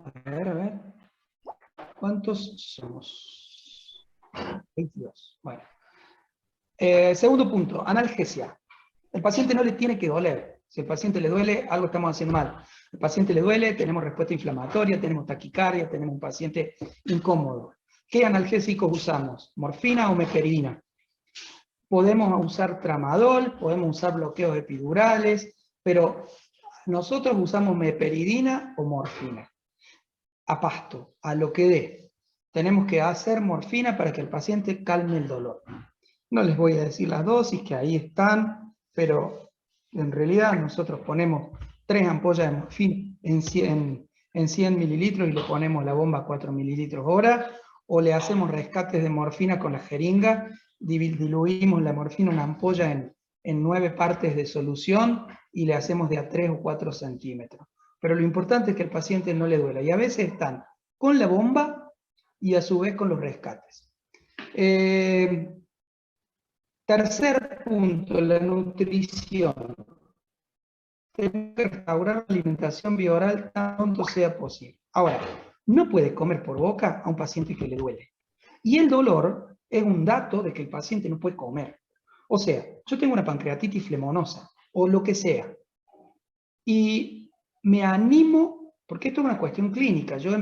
A ver. ¿Cuántos somos? 22. Bueno. Segundo punto, analgesia. El paciente no le tiene que doler. Si al paciente le duele, algo estamos haciendo mal. Al paciente le duele, tenemos respuesta inflamatoria, tenemos taquicardia, tenemos un paciente incómodo. ¿Qué analgésicos usamos? ¿Morfina o meperidina? Podemos usar tramadol, podemos usar bloqueos epidurales, pero nosotros usamos meperidina o morfina. A pasto, a lo que dé. Tenemos que hacer morfina para que el paciente calme el dolor. No les voy a decir las dosis, que ahí están, pero en realidad nosotros ponemos 3 ampollas de morfina en 100 mililitros y le ponemos la bomba a 4 mililitros hora, o le hacemos rescates de morfina con la jeringa, diluimos la morfina en una ampolla en 9 partes de solución y le hacemos de a 3 o 4 centímetros. Pero lo importante es que el paciente no le duela, y a veces están con la bomba y a su vez con los rescates. Tercer punto, la nutrición. Tenemos que restaurar la alimentación bioral tan pronto sea posible. Ahora, no puede comer por boca a un paciente que le duele. Y el dolor es un dato de que el paciente no puede comer. O sea, yo tengo una pancreatitis flemonosa, o lo que sea, y me animo, porque esto es una cuestión clínica, yo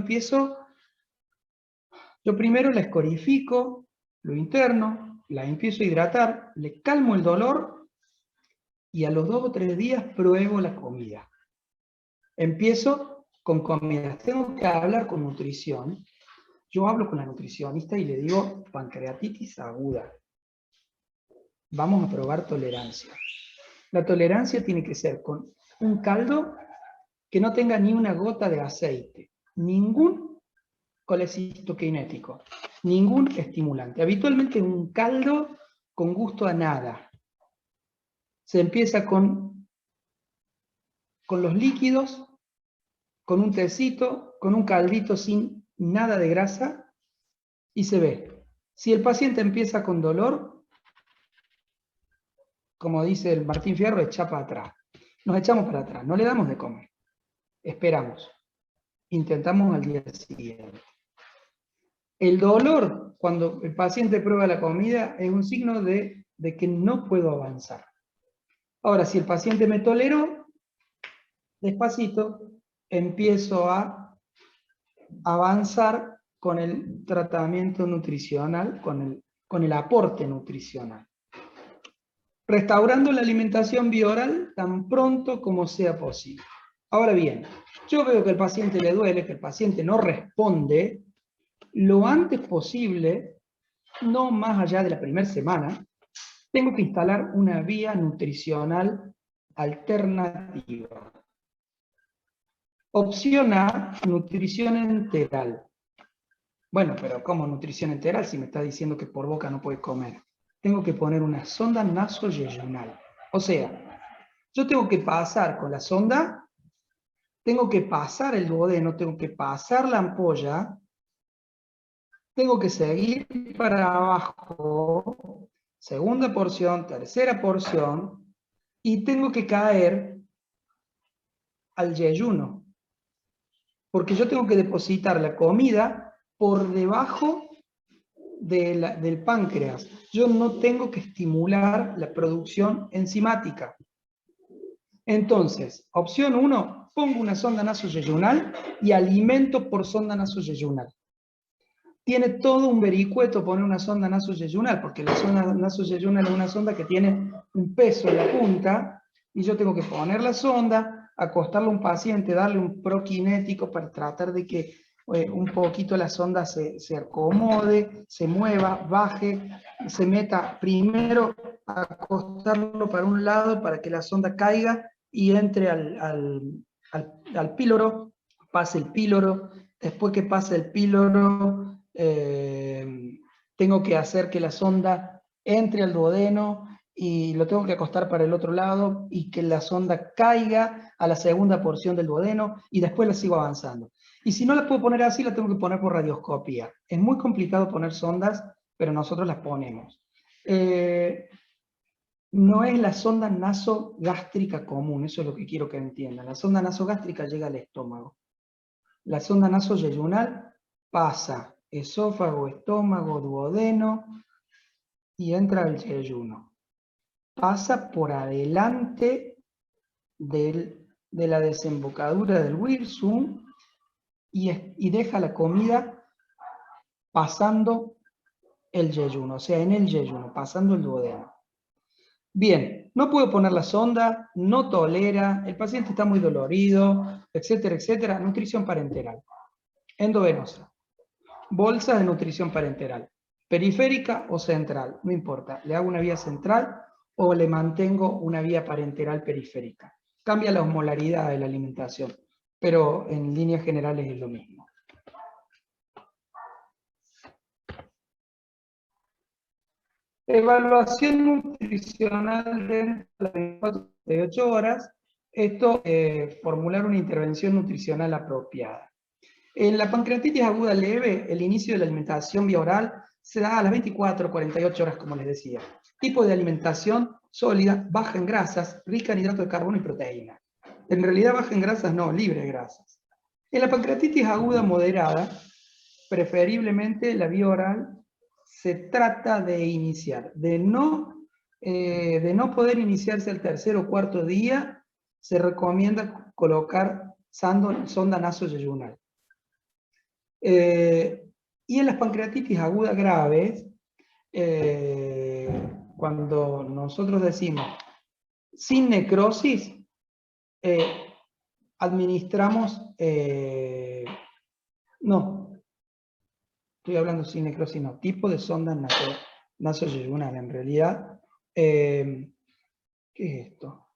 primero la escorifico, lo interno, la empiezo a hidratar, le calmo el dolor, y a los 2 o 3 días pruebo la comida. Empiezo con comidas. Tengo que hablar con nutrición. Yo hablo con la nutricionista y le digo, pancreatitis aguda. Vamos a probar tolerancia. La tolerancia tiene que ser con un caldo que no tenga ni una gota de aceite, ningún colecitoquinético, ningún estimulante. Habitualmente un caldo con gusto a nada. Se empieza con los líquidos, con un tecito, con un caldito sin nada de grasa, y se ve. Si el paciente empieza con dolor, como dice el Martín Fierro, echa para atrás. Nos echamos para atrás, no le damos de comer. Esperamos. Intentamos al día siguiente. El dolor, cuando el paciente prueba la comida, es un signo de que no puedo avanzar. Ahora, si el paciente me toleró, despacito empiezo a avanzar con el tratamiento nutricional, con el aporte nutricional. Restaurando la alimentación bioral tan pronto como sea posible. Ahora bien, yo veo que el paciente le duele, que el paciente no responde, lo antes posible, no más allá de la primera semana, tengo que instalar una vía nutricional alternativa. Opción A, nutrición enteral. Bueno, pero ¿cómo nutrición enteral si me está diciendo que por boca no puede comer? Tengo que poner una sonda nasoyeyunal. O sea, yo tengo que pasar con la sonda, tengo que pasar el duodeno, tengo que pasar la ampolla, tengo que seguir para abajo, segunda porción, tercera porción, y tengo que caer al yeyuno, porque yo tengo que depositar la comida por debajo del páncreas. Yo no tengo que estimular la producción enzimática. Entonces, opción 1, pongo una sonda nasoyeyunal y alimento por sonda nasoyeyunal. Tiene todo un vericueto poner una sonda nasoyeyunal, porque la sonda nasoyeyunal es una sonda que tiene un peso en la punta, y yo tengo que poner la sonda, acostarle a un paciente, darle un proquinético para tratar de que un poquito la sonda se acomode, se mueva, baje, se meta primero, acostarlo para un lado para que la sonda caiga y entre al píloro, pase el píloro, después que pase el píloro, tengo que hacer que la sonda entre al duodeno y lo tengo que acostar para el otro lado y que la sonda caiga a la segunda porción del duodeno y después la sigo avanzando. Y si no la puedo poner así, la tengo que poner por radioscopía. Es muy complicado poner sondas, pero nosotros las ponemos. No es la sonda nasogástrica común, eso es lo que quiero que entiendan. La sonda nasogástrica llega al estómago. La sonda nasoyeyunal pasa esófago, estómago, duodeno y entra al yeyuno. Pasa por adelante de la desembocadura del wirsum y deja la comida pasando el yeyuno, o sea, en el yeyuno, pasando el duodeno. Bien, no puedo poner la sonda, no tolera, el paciente está muy dolorido, etcétera, etcétera. Nutrición parenteral, endovenosa, bolsa de nutrición parenteral, periférica o central, no importa, le hago una vía central o le mantengo una vía parenteral periférica. Cambia la osmolaridad de la alimentación, pero en líneas generales es lo mismo. Evaluación nutricional dentro de 48 horas. Esto, formular una intervención nutricional apropiada. En la pancreatitis aguda leve, el inicio de la alimentación vía oral se da a las 24 o 48 horas, como les decía. Tipo de alimentación sólida, baja en grasas, rica en hidratos de carbono y proteína. En realidad baja en grasas no, libre de grasas. En la pancreatitis aguda moderada, preferiblemente la vía oral se trata de iniciar. De no poder iniciarse el tercer o cuarto día, se recomienda colocar sonda nasoyeyunal. Y en las pancreatitis agudas graves, cuando nosotros decimos sin necrosis, administramos, no, estoy hablando sin necrosis, no, tipo de sonda nasoyeyunal, en realidad. ¿Qué es esto?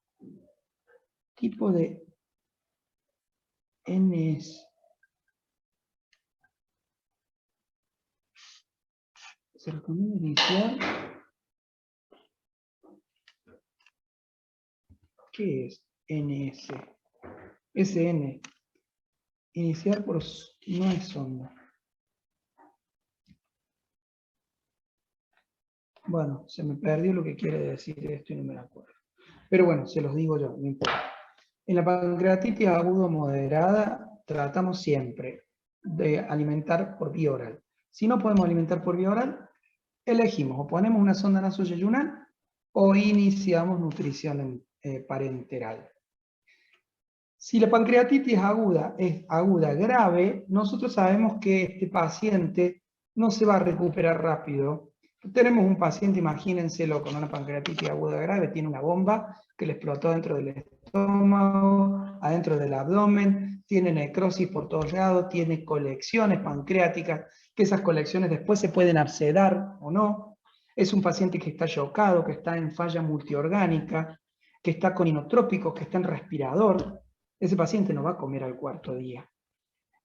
Tipo de NS. Se recomienda iniciar. ¿Qué es NS? SN. Iniciar por... no es sonda. Bueno, se me perdió lo que quiere decir esto y no me lo acuerdo. Pero bueno, se los digo yo, no importa. En la pancreatitis aguda moderada tratamos siempre de alimentar por vía oral. Si no podemos alimentar por vía oral, elegimos o ponemos una sonda nasoyeyunal o iniciamos nutrición parenteral. Si la pancreatitis aguda es aguda grave, nosotros sabemos que este paciente no se va a recuperar rápido. Tenemos un paciente, imagínenselo, con una pancreatitis aguda grave, tiene una bomba que le explotó dentro del estómago, adentro del abdomen, tiene necrosis por todos lados, tiene colecciones pancreáticas, que esas colecciones después se pueden abscedar o no. Es un paciente que está chocado, que está en falla multiorgánica, que está con inotrópicos, que está en respirador. Ese paciente no va a comer al cuarto día.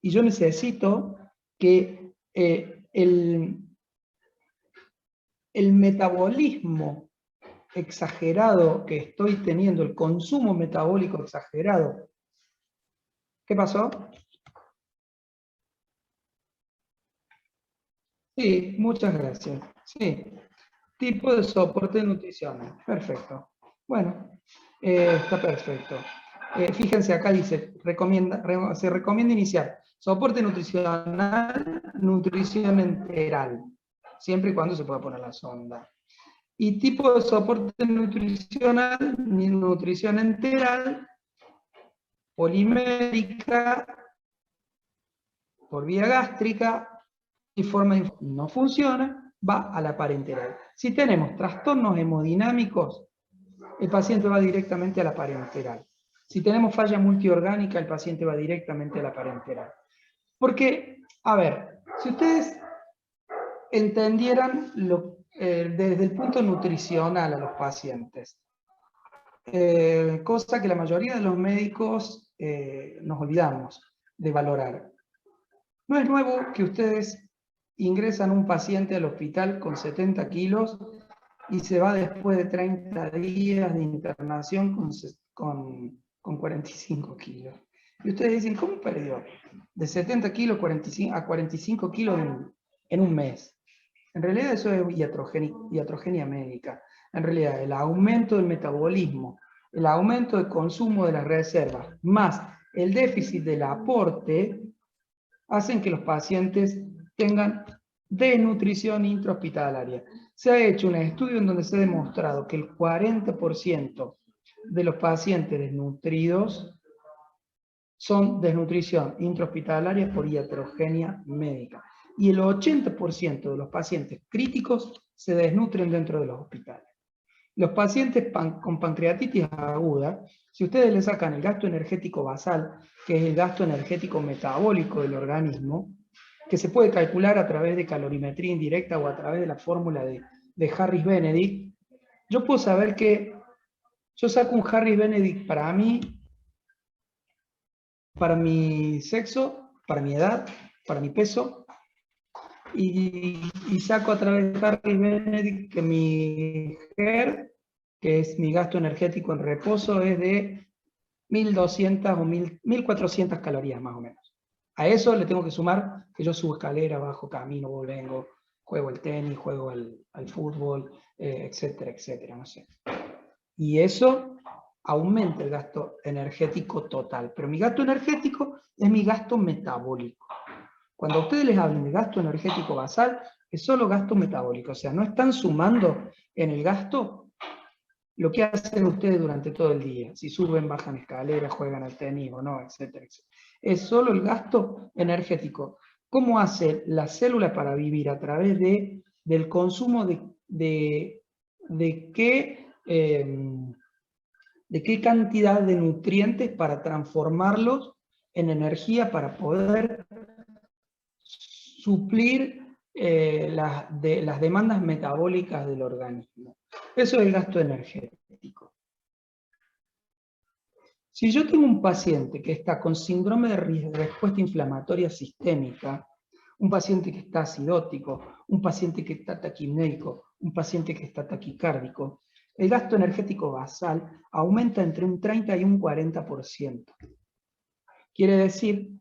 Y yo necesito que el metabolismo exagerado que estoy teniendo, el consumo metabólico exagerado. ¿Qué pasó? Sí, muchas gracias. Sí, tipo de soporte nutricional. Perfecto. Bueno, está perfecto. Fíjense, acá dice, se recomienda iniciar soporte nutricional, nutrición enteral, siempre y cuando se pueda poner la sonda. Y tipo de soporte nutricional, nutrición enteral, polimérica, por vía gástrica, y forma no funciona, va a la parenteral. Si tenemos trastornos hemodinámicos, el paciente va directamente a la parenteral. Si tenemos falla multiorgánica, el paciente va directamente a la parenteral. Porque, a ver, si ustedes entendieran desde el punto nutricional a los pacientes, cosa que la mayoría de los médicos nos olvidamos de valorar. No es nuevo que ustedes ingresan un paciente al hospital con 70 kilos y se va después de 30 días de internación con 45 kilos. Y ustedes dicen, ¿cómo perdió? De 70 kilos a 45 kilos en un mes. En realidad eso es iatrogenia médica. En realidad el aumento del metabolismo, el aumento del consumo de las reservas, más el déficit del aporte, hacen que los pacientes tengan desnutrición intrahospitalaria. Se ha hecho un estudio en donde se ha demostrado que el 40% de los pacientes desnutridos son desnutrición intrahospitalaria por iatrogenia médica. Y el 80% de los pacientes críticos se desnutren dentro de los hospitales. Los pacientes con pancreatitis aguda, si ustedes le sacan el gasto energético basal, que es el gasto energético metabólico del organismo, que se puede calcular a través de calorimetría indirecta o a través de la fórmula de Harris-Benedict, yo puedo saber que yo saco un Harris-Benedict para mí, para mi sexo, para mi edad, para mi peso, y saco a través de Harris-Benedict que mi GER, que es mi gasto energético en reposo, es de 1200 o 1400 calorías más o menos. A eso le tengo que sumar que yo subo escalera, bajo, camino, voy, vengo, juego el tenis, juego al fútbol, etcétera, etcétera, no sé. Y eso aumenta el gasto energético total. Pero mi gasto energético es mi gasto metabólico. Cuando a ustedes les hablen de gasto energético basal, es solo gasto metabólico. O sea, no están sumando en el gasto lo que hacen ustedes durante todo el día. Si suben, bajan escaleras, juegan al tenis o no, etcétera, etcétera. Es solo el gasto energético. ¿Cómo hace la célula para vivir? A través del consumo de qué cantidad de nutrientes para transformarlos en energía para poder suplir las demandas metabólicas del organismo. Eso es el gasto energético. Si yo tengo un paciente que está con síndrome de respuesta inflamatoria sistémica, un paciente que está acidótico, un paciente que está taquipnéico, un paciente que está taquicárdico, el gasto energético basal aumenta entre un 30 y un 40%. Quiere decir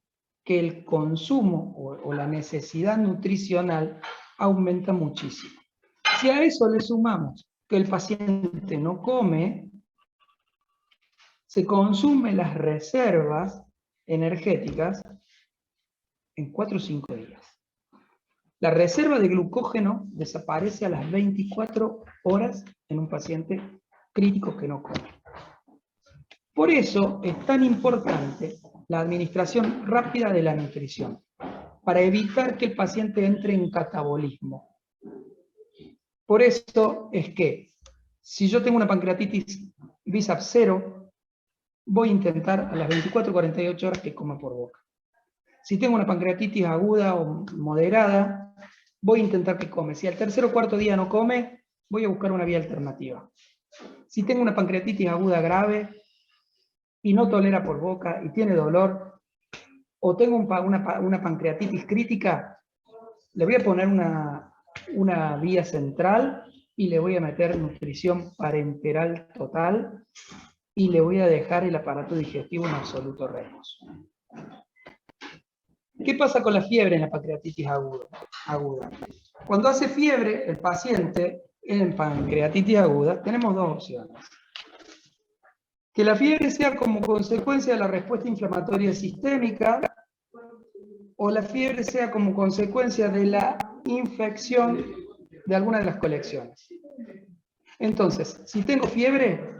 que el consumo o la necesidad nutricional aumenta muchísimo. Si a eso le sumamos que el paciente no come, se consumen las reservas energéticas en 4 o 5 días. La reserva de glucógeno desaparece a las 24 horas en un paciente crítico que no come. Por eso es tan importante la administración rápida de la nutrición, para evitar que el paciente entre en catabolismo. Por eso es que, si yo tengo una pancreatitis BISAP 0, voy a intentar a las 24 o 48 horas que coma por boca. Si tengo una pancreatitis aguda o moderada, voy a intentar que come. Si al tercer o cuarto día no come, voy a buscar una vía alternativa. Si tengo una pancreatitis aguda grave y no tolera por boca y tiene dolor, o tengo una pancreatitis crítica, le voy a poner una vía central y le voy a meter nutrición parenteral total y le voy a dejar el aparato digestivo en absoluto reposo. ¿Qué pasa con la fiebre en la pancreatitis aguda? Cuando hace fiebre el paciente en pancreatitis aguda, tenemos dos opciones. Que la fiebre sea como consecuencia de la respuesta inflamatoria sistémica, o la fiebre sea como consecuencia de la infección de alguna de las colecciones. Entonces, si tengo fiebre,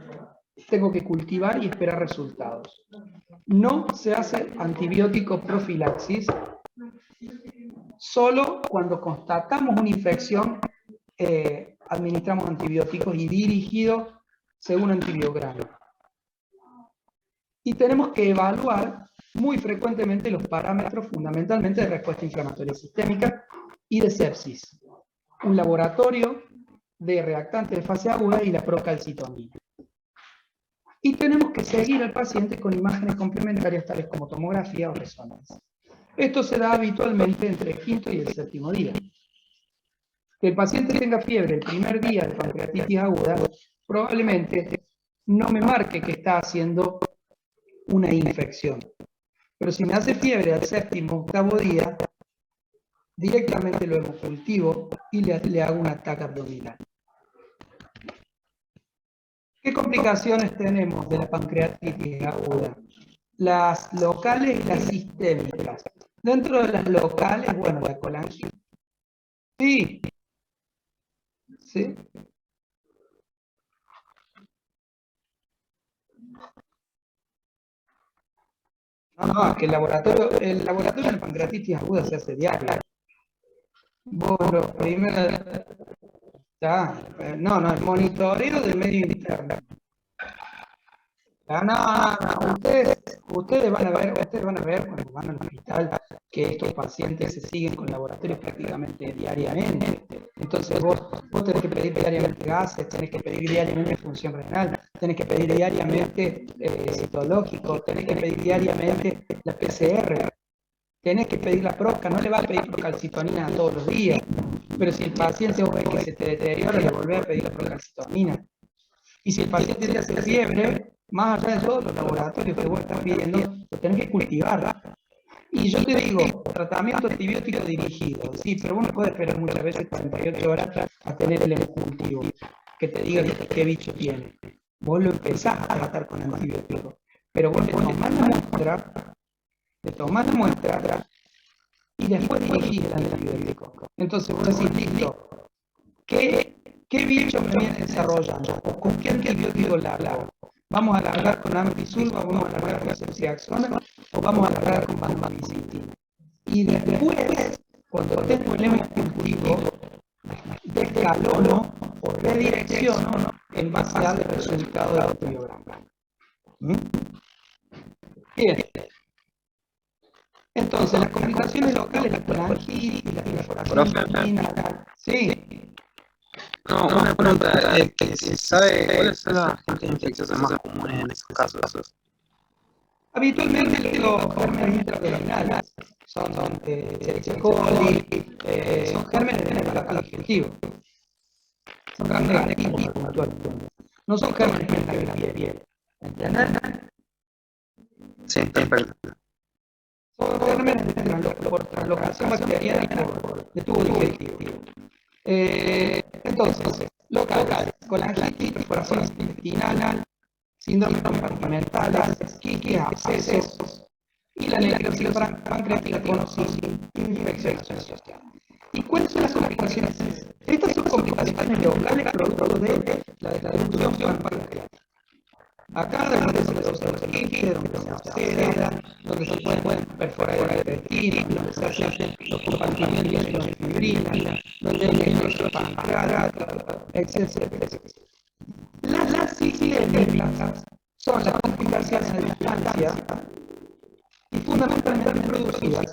tengo que cultivar y esperar resultados. No se hace antibiótico profilaxis, solo cuando constatamos una infección administramos antibióticos y dirigidos según antibiograma. Y tenemos que evaluar muy frecuentemente los parámetros fundamentalmente de respuesta inflamatoria sistémica y de sepsis. Un laboratorio de reactantes de fase aguda y la procalcitonina. Y tenemos que seguir al paciente con imágenes complementarias tales como tomografía o resonancia. Esto se da habitualmente entre el quinto y el séptimo día. Que el paciente tenga fiebre el primer día de pancreatitis aguda probablemente no me marque que está haciendo una infección. Pero si me hace fiebre al séptimo o octavo día, directamente lo hemocultivo y le hago un ataque abdominal. ¿Qué complicaciones tenemos de la pancreatitis aguda? Las locales y las sistémicas. Dentro de las locales, bueno, la colangitis. Sí, sí. No, es que el laboratorio de pancreatitis aguda se hace diario. Vos lo primero, ya, no, el monitoreo del medio interno. No, ustedes van a ver cuando van al hospital que estos pacientes se siguen con laboratorios prácticamente diariamente. Entonces vos tenés que pedir diariamente gases, tenés que pedir diariamente función renal, tenés que pedir diariamente citológico, tenés que pedir diariamente la PCR, tenés que pedir la PROCA, no le vas a pedir procalcitonina todos los días, pero si el paciente vos ves que se te deteriora, le volvés a pedir la procalcitonina. Y si el paciente te hace fiebre, más allá de todos los laboratorios que vos estás pidiendo, lo tenés que cultivar. Y yo te digo, tratamiento antibiótico dirigido, sí, pero vos no puedes esperar muchas veces 48 horas a tener el cultivo, que te diga qué bicho tiene. Vos lo empezás a tratar con antibiótico, pero vos le tomás la muestra y después dirigís el antibiótico. Entonces vos decís, listo, ¿qué bicho me viene desarrollando? ¿O con qué antibiótico largo? ¿Vamos a largar con ampicilva, vamos a largar con ceftriaxona o vamos a largar con vancomycin? Y después, cuando tengo el cultivo, descalono o redirecciono en base al resultado del antibiograma. Bien. Entonces, las complicaciones locales, la colangitis, la perforación, sí. No, una pregunta es que si sabe cuáles son las agentes infecciosas más comunes en esos casos. Habitualmente los gérmenes intraabdominales son Escherichia coli, son gérmenes del aparato digestivo. Son gérmenes de tipo puntual. No son gérmenes que entran en la piel. ¿Entiendes? Sí, perfecto. Son gérmenes de translocación bacteriana de tubo digestivo. Entonces, locales, colangitis, perforación intestinal, síndrome compartimental, esquiques, abscesos y la necrosis pancreática con infecciones asociadas. ¿Y cuáles son las complicaciones? Estas son complicaciones locales producto de la destrucción pancreática. Acá donde se produce los quistes, donde se acera, donde se pueden perforar el intestino, donde se hacen los compartimentos y los fibrinas, donde hay necrosis pancreática, etcétera. Las sistémicas son las complicaciones de distancia y fundamentalmente producidas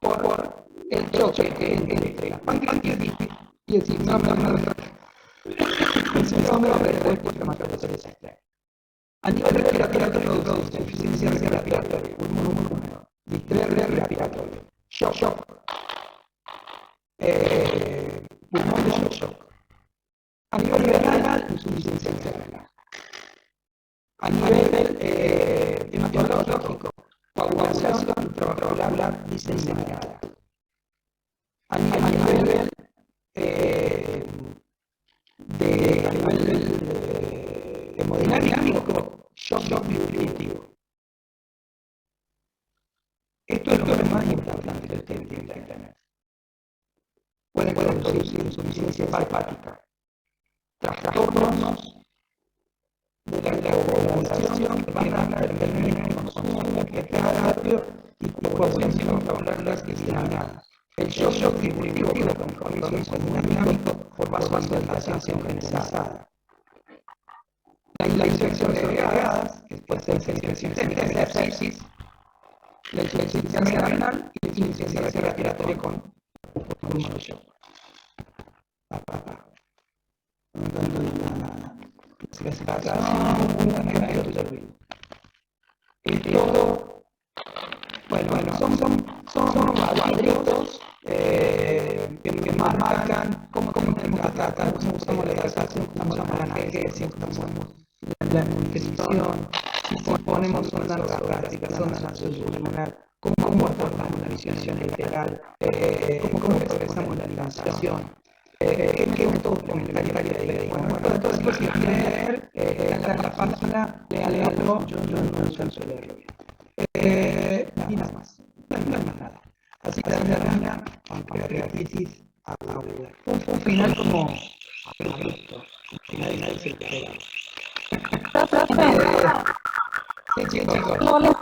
por el choque entre la pancreatitis y el síndrome de respuesta inflamatoria cerebral. A nivel respiratorio produce insuficiencia respiratoria, pulmón húmedo, distrés respiratorio, shock, pulmón de shock. A nivel renal, insuficiencia renal. A nivel hematológico, coagulación intraocular diseminada. A nivel hemodinámico, shock diuretivo. Esto es lo más importante que ustedes tienen que tener. Puede producir insuficiencia hepática, trastornos de la coagulación que van a determinar el consumo que queda rápido y coagulación intraocular diseminada. El shock diuretivo que lo compromiso hemodinámico por vasodilatación sincronizada. La infección de agregadas, que puede ser infección sistémica, la sepsis, la insuficiencia renal y la insuficiencia respiratoria con pulmón shock. No entiendo nada. Esto, bueno, son cuadritos que marcan cómo tenemos que tratar, cómo usamos la hidratación, cómo usamos la analgesia, cómo usamos la nutrición, si ponemos una ratificación de la pulmonar, cómo abordamos la visión lateral, cómo progresamos la alimentación, qué método complementario de bueno, todo esto si quieren leer, está en la página, léalo, yo no suelo leerlo bien. Y nada más, no hay más nada. Así termina con pancreatitis aguda. Fue un final como abrupto. Nadie se lo esperaba. Sí, chicos.